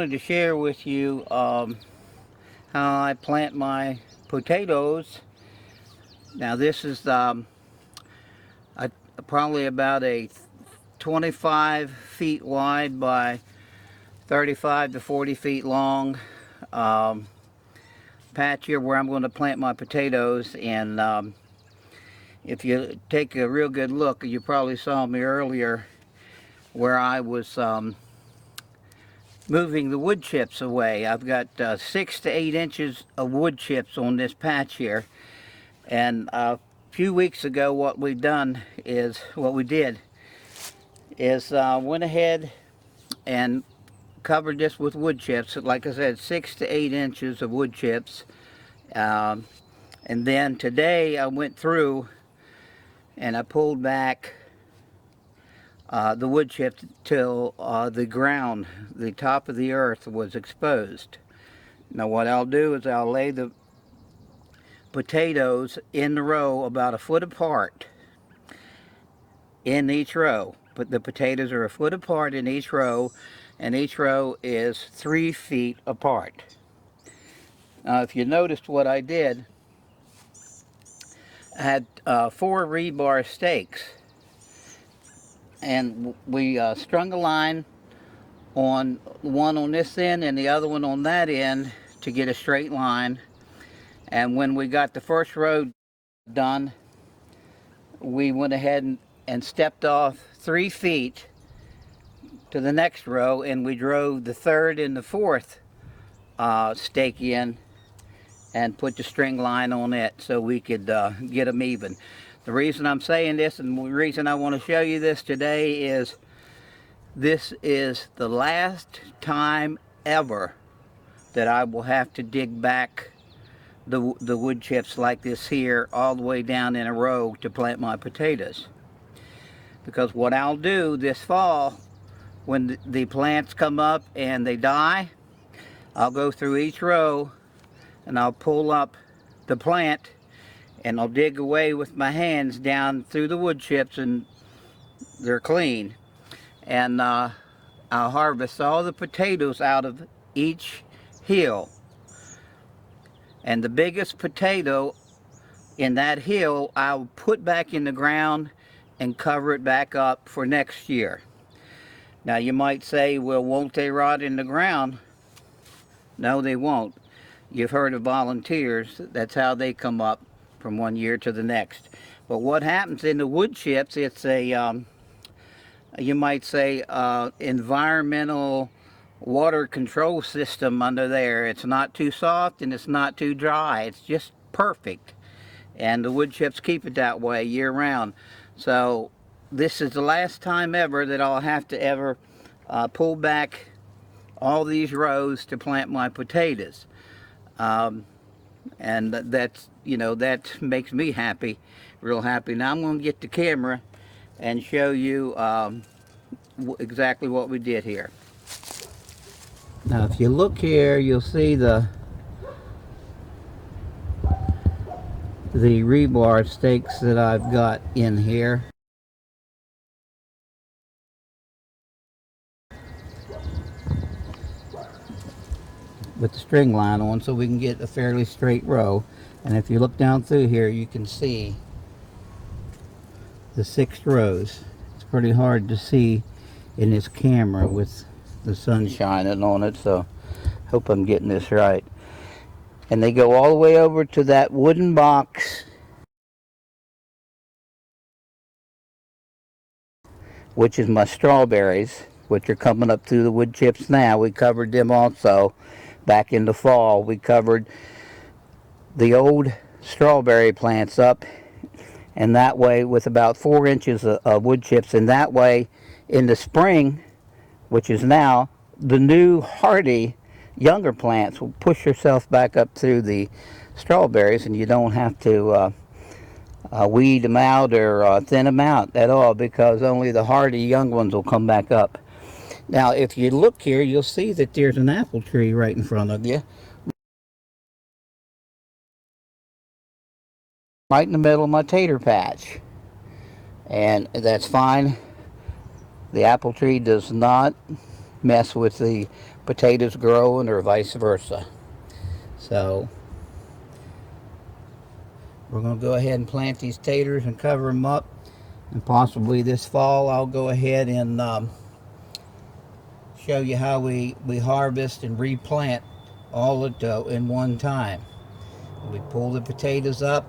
wanted to share with you how I plant my potatoes. Now this is a, probably about a 25 feet wide by 35 to 40 feet long um, patch here where I'm going to plant my potatoes. And if you take a real good look, you probably saw me earlier where I was moving the wood chips away. I've got 6 to 8 inches of wood chips on this patch here. And a few weeks ago what we did is went ahead and covered this with wood chips. Like I said, 6 to 8 inches of wood chips. And then today I went through and I pulled back the wood chips till the ground, the top of the earth was exposed. Now what I'll do is I'll lay the potatoes in the row about a foot apart in each row. But the potatoes are a foot apart in each row, and each row is 3 feet apart. Now if you noticed what I did, I had 4 rebar stakes, and we strung a line on one on this end and the other one on that end to get a straight line. And when we got the first row done, we went ahead and stepped off 3 feet to the next row, and we drove the third and the fourth stake in and put the string line on it so we could get them even. The reason I'm saying this and the reason I want to show you this today is this is the last time ever that I will have to dig back the wood chips like this here all the way down in a row to plant my potatoes. Because what I'll do this fall, when the plants come up and they die, I'll go through each row and I'll pull up the plant and I'll dig away with my hands down through the wood chips, and they're clean. And I'll harvest all the potatoes out of each hill. And the biggest potato in that hill I'll put back in the ground and cover it back up for next year. Now you might say, well, won't they rot in the ground? No, they won't. You've heard of volunteers. That's how they come up from one year to the next. But what happens in the wood chips, it's a, you might say, environmental water control system under there. It's not too soft and it's not too dry. It's just perfect. And the wood chips keep it that way year round. So this is the last time ever that I'll have to ever pull back all these rows to plant my potatoes. And that's, you know, that makes me happy, real happy. Now I'm going to get the camera and show you exactly what we did here. Now if you look here, you'll see the rebar stakes that I've got in here. With the string line on so we can get a fairly straight row. And if you look down through here, you can see the 6 rows. It's pretty hard to see in this camera with the sun shining on it, so hope I'm getting this right. And they go all the way over to that wooden box which is my strawberries, which are coming up through the wood chips now. We covered them also back in the fall. We covered the old strawberry plants up, and that way with about 4 inches of wood chips, and that way in the spring, which is now, the new hardy younger plants will push yourself back up through the strawberries, and you don't have to weed them out or thin them out at all, because only the hardy young ones will come back up. Now if you look here, you'll see that there's an apple tree right in front of you, right in the middle of my tater patch, and that's fine. The apple tree does not mess with the potatoes growing or vice versa. So we're going to go ahead and plant these taters and cover them up. And possibly this fall I'll go ahead and show you how we harvest and replant all in one time. We pull the potatoes up,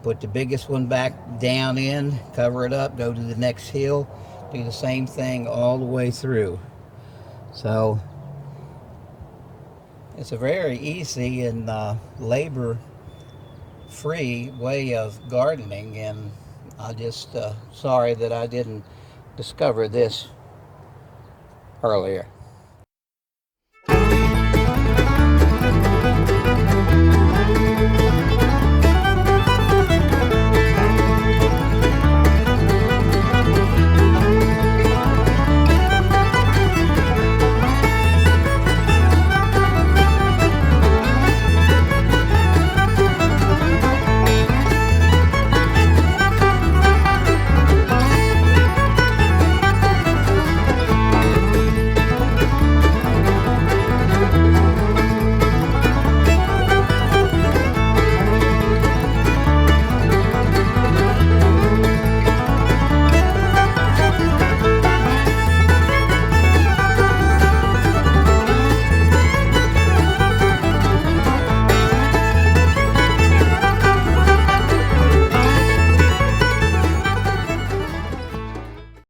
put the biggest one back down in, cover it up, go to the next hill, do the same thing all the way through. So it's a very easy and labor-free way of gardening, and I just sorry that I didn't discover this earlier.